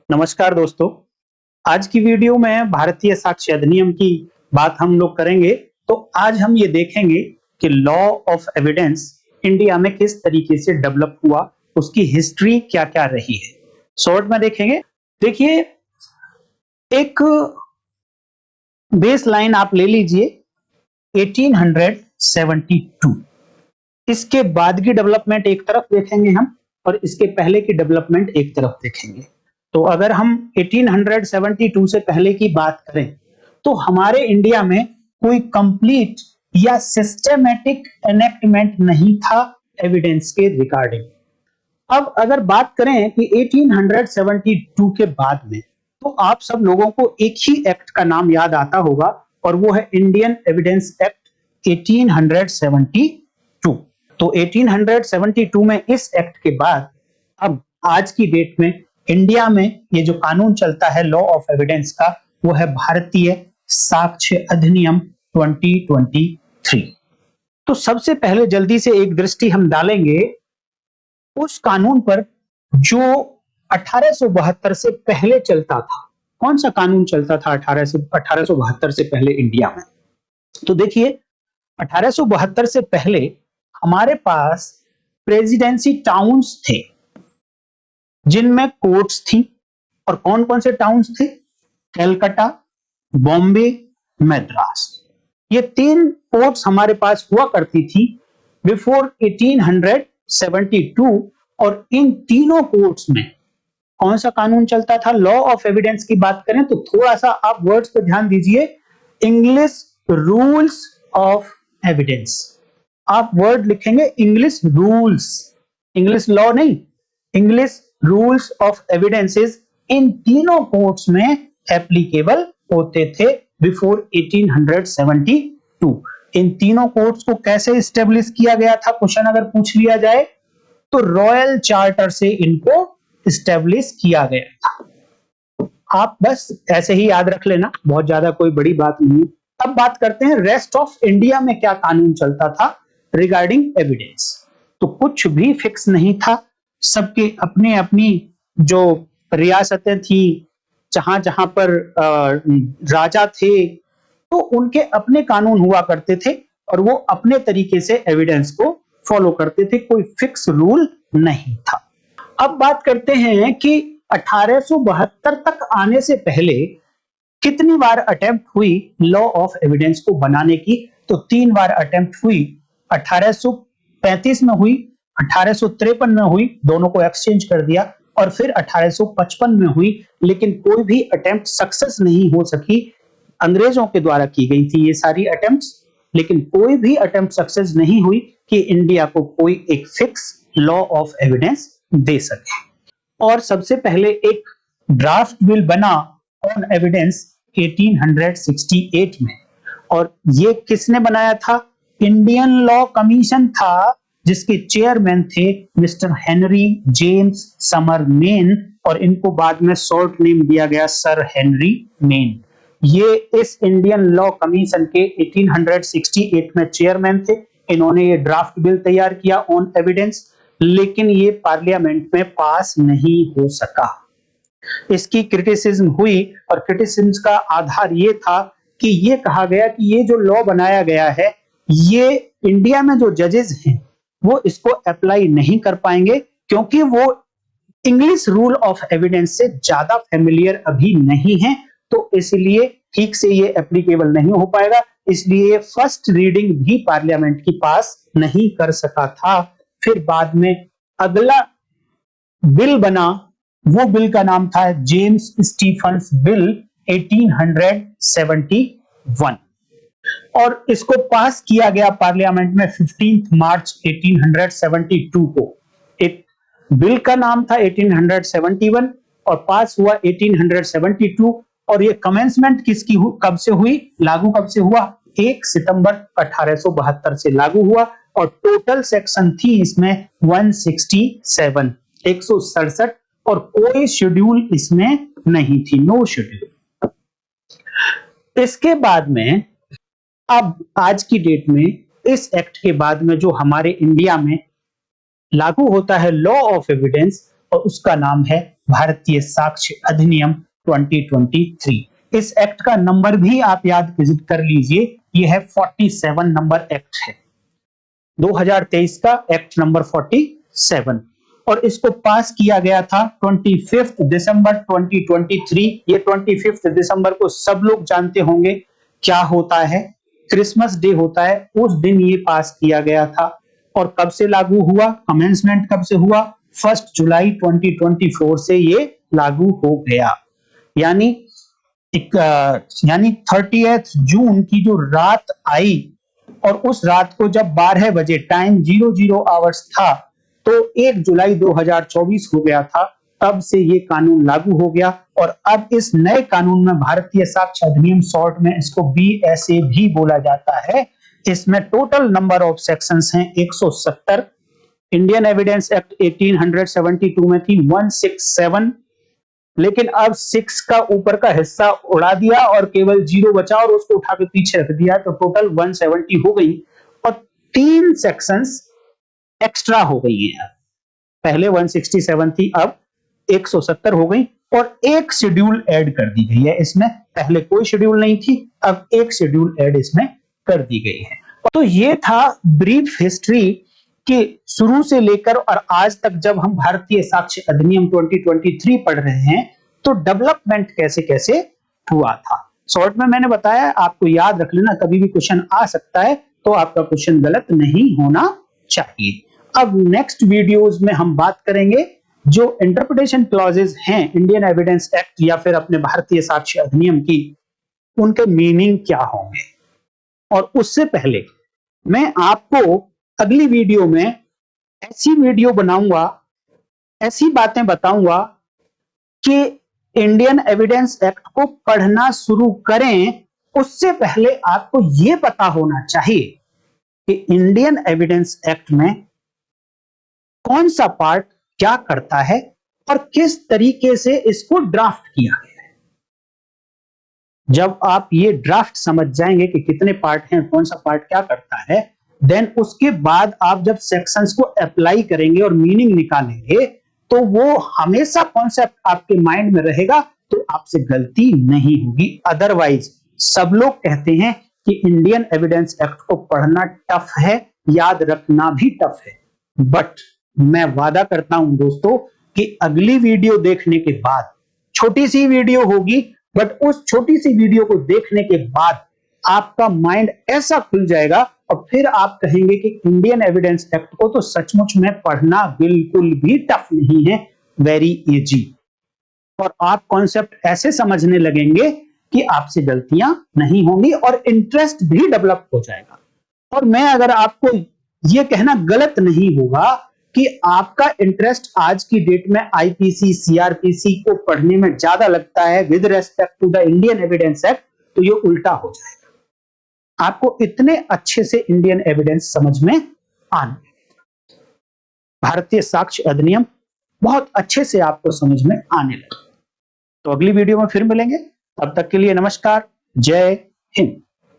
नमस्कार दोस्तों। आज की वीडियो में भारतीय साक्ष्य अधिनियम की बात हम लोग करेंगे। तो आज हम ये देखेंगे कि लॉ ऑफ एविडेंस इंडिया में किस तरीके से डेवलप हुआ, उसकी हिस्ट्री क्या-क्या रही है। शॉर्ट में देखेंगे। देखिए, एक बेस लाइन आप ले लीजिए 1872। इसके बाद की डेवलपमेंट एक तरफ देखेंगे हम और इसके पहले की डेवलपमेंट एक तरफ देखेंगे। तो अगर हम 1872 से पहले की बात करें तो हमारे इंडिया में कोई कंप्लीट या सिस्टमैटिक एनेक्टमेंट नहीं था एविडेंस के रिगार्डिंग। अब अगर बात करें कि 1872 के बाद में, तो आप सब लोगों को एक ही एक्ट का नाम याद आता होगा और वो है इंडियन एविडेंस एक्ट 1872। तो 1872 में इस एक्ट के बाद अब आज की डेट में इंडिया में ये जो कानून चलता है लॉ ऑफ एविडेंस का, वो है भारतीय साक्ष्य अधिनियम 2023। तो सबसे पहले जल्दी से एक दृष्टि हम डालेंगे उस कानून पर जो 1872 से पहले चलता था। कौन सा कानून चलता था 1872 से पहले इंडिया में? तो देखिए, 1872 से पहले हमारे पास प्रेसिडेंसी टाउन्स थे जिनमें कोर्ट्स थी। और कौन कौन से टाउन्स थे? कलकत्ता, बॉम्बे, मद्रास। ये तीन कोर्ट्स हमारे पास हुआ करती थी बिफोर 1872। और इन तीनों कोर्ट्स में कौन सा कानून चलता था? लॉ ऑफ एविडेंस की बात करें तो थोड़ा सा आप वर्ड्स पर ध्यान दीजिए। English rules of evidence. आप वर्ड लिखेंगे इंग्लिश रूल्स, इंग्लिश लॉ नहीं, इंग्लिश रूल्स ऑफ एविडेंसेस इन तीनों कोर्ट्स में एप्लीकेबल होते थे बिफोर 1872। इन तीनों कोर्ट्स को कैसे स्टेब्लिश किया गया था, क्वेश्चन अगर पूछ लिया जाए तो रॉयल चार्टर से इनको स्टेब्लिश किया गया था। आप बस ऐसे ही याद रख लेना, बहुत ज्यादा कोई बड़ी बात नहीं है। अब बात करते हैं रेस्ट ऑफ इंडिया में क्या कानून चलता था रिगार्डिंग एविडेंस। तो कुछ भी फिक्स नहीं था, सबके अपने अपनी जो रियासतें थी, जहां जहां पर राजा थे, तो उनके अपने कानून हुआ करते थे और वो अपने तरीके से एविडेंस को फॉलो करते थे, कोई फिक्स रूल नहीं था। अब बात करते हैं कि 1872 तक आने से पहले कितनी बार अटेम्प्ट हुई लॉ ऑफ एविडेंस को बनाने की? तो 3 बार अटेम्प्ट हुई। 1835 में हुई, 1853 में हुई, दोनों को एक्सचेंज कर दिया, और फिर 1855 में हुई। लेकिन कोई भी अटेम्प्ट सक्सेस नहीं हो सकी। अंग्रेजों के द्वारा की गई थी ये सारी अटेम्प्ट्स, लेकिन कोई भी अटेम्प्ट सक्सेस नहीं हुई कि इंडिया को कोई एक फिक्स लॉ ऑफ एविडेंस दे सके। और सबसे पहले एक ड्राफ्ट बिल बना ऑन एविडेंस 1868 में, और ये किसने बनाया था? इंडियन लॉ कमीशन था, जिसके चेयरमैन थे mister Henry James summer main, और इनको बाद में शॉर्ट नेम दिया गया सर हेनरी मेन। ये इस इंडियन लॉ कमीशन के 1868 में चेयरमैन थे। इन्होंने ये ड्राफ्ट बिल तैयार किया ऑन एविडेंस, लेकिन ये पार्लियामेंट में पास नहीं हो सका। इसकी क्रिटिसिज्म हुई और क्रिटिसिज्म का आधार ये था कि ये कहा गया कि ये जो लॉ बनाया गया है, ये इंडिया में जो जजेस हैं वो इसको अप्लाई नहीं कर पाएंगे, क्योंकि वो इंग्लिश रूल ऑफ एविडेंस से ज्यादा फेमिलियर अभी नहीं है। तो इसलिए ठीक से ये एप्लीकेबल नहीं हो पाएगा, इसलिए फर्स्ट रीडिंग भी पार्लियामेंट की पास नहीं कर सका था। फिर बाद में अगला बिल बना, वो बिल का नाम था जेम्स स्टीफन्स बिल 1871, और इसको पास किया गया पार्लियामेंट में 15 मार्च 1872 को। एक बिल का नाम था 1871 और पास हुआ 1872। और ये कमेंसमेंट किसकी कब से हुई, लागू कब से हुआ? 1 सितंबर 1872 से लागू हुआ। और टोटल सेक्शन थी इसमें 167, 167, और कोई शेड्यूल इसमें नहीं थी, नो शेड्यूल। इसके बाद में अब आज की डेट में इस एक्ट के बाद में जो हमारे इंडिया में लागू होता है लॉ ऑफ एविडेंस, और उसका नाम है भारतीय साक्ष्य अधिनियम 2023। इस एक्ट का नंबर भी आप याद विजिट कर लीजिए, ये है 47 नंबर एक्ट है, 2023 का एक्ट नंबर 47, और इसको पास किया गया था 25 दिसंबर 2023। ये 25 दिसंबर को सब लोग जानते होंगे क्या होता है, क्रिसमस डे होता है, उस दिन ये पास किया गया था। और कब से लागू हुआ, कमेंसमेंट कब से हुआ, 1 जुलाई 2024 से ये लागू हो गया। यानी 30 जून की जो रात आई, और उस रात को जब 12 बजे टाइम 00 आवर्स था, तो 1 जुलाई 2024 हो गया था, तब से ये कानून लागू हो गया। और अब इस नए कानून में भारतीय साक्ष्य अधिनियम, शॉर्ट में इसको BSA भी बोला जाता है, इसमें टोटल नंबर ऑफ सेक्शंस हैं 170। इंडियन एविडेंस एक्ट 1872 में थी 167, लेकिन अब 6 का ऊपर का हिस्सा उड़ा दिया और केवल 0 बचा और उसको उठा के पीछे रख दिया, तो टोटल 170 हो गई और 3 सेक्शंस एक्स्ट्रा हो गई हैं। पहले 167 थी, अब 170 हो गई और एक शेड्यूल ऐड कर दी गई है इसमें। पहले कोई शेड्यूल नहीं थी, अब एक शेड्यूल ऐड इसमें कर दी गई है। तो ये था ब्रीफ हिस्ट्री कि शुरू से लेकर और आज तक जब हम भारतीय साक्ष्य अधिनियम 2023 पढ़ रहे हैं, तो डेवलपमेंट कैसे कैसे हुआ था। शॉर्ट में मैंने बताया, आपको याद रख लेना, कभी भी क्वेश्चन आ सकता है, तो आपका क्वेश्चन गलत नहीं होना चाहिए। अब नेक्स्ट वीडियोस में हम बात करेंगे जो इंटरप्रिटेशन क्लॉजेस हैं इंडियन एविडेंस एक्ट या फिर अपने भारतीय साक्ष्य अधिनियम की, उनके मीनिंग क्या होंगे। और उससे पहले मैं आपको अगली वीडियो में ऐसी वीडियो बनाऊंगा, ऐसी बातें बताऊंगा कि इंडियन एविडेंस एक्ट को पढ़ना शुरू करें, उससे पहले आपको यह पता होना चाहिए कि इंडियन एविडेंस एक्ट में कौन सा पार्ट क्या करता है और किस तरीके से इसको ड्राफ्ट किया गया है। जब आप ये ड्राफ्ट समझ जाएंगे कि कितने पार्ट हैं, कौन सा पार्ट क्या करता है, देन उसके बाद आप जब सेक्शंस को अप्लाई करेंगे और मीनिंग निकालेंगे, तो वो हमेशा कॉन्सेप्ट आपके माइंड में रहेगा, तो आपसे गलती नहीं होगी। अदरवाइज सब लोग कहते हैं कि इंडियन एविडेंस एक्ट को पढ़ना टफ है, याद रखना भी टफ है, बट मैं वादा करता हूं दोस्तों कि अगली वीडियो देखने के बाद, छोटी सी वीडियो होगी, बट उस छोटी सी वीडियो को देखने के बाद आपका माइंड ऐसा खुल जाएगा और फिर आप कहेंगे कि इंडियन एविडेंस एक्ट को तो सचमुच में पढ़ना बिल्कुल भी टफ नहीं है, वेरी इजी। और आप कॉन्सेप्ट ऐसे समझने लगेंगे कि आपसे गलतियां नहीं होंगी और इंटरेस्ट भी डेवलप हो जाएगा। और मैं अगर आपको यह कहना गलत नहीं होगा कि आपका इंटरेस्ट आज की डेट में आईपीसी, सीआरपीसी को पढ़ने में ज्यादा लगता है with respect to the Indian Evidence Act, तो ये उल्टा हो जाएगा। आपको इतने अच्छे से इंडियन एविडेंस समझ में आने, भारतीय साक्ष्य अधिनियम बहुत अच्छे से आपको समझ में आने लगे। तो अगली वीडियो में फिर मिलेंगे, तब तक के लिए नमस्कार, जय हिंद।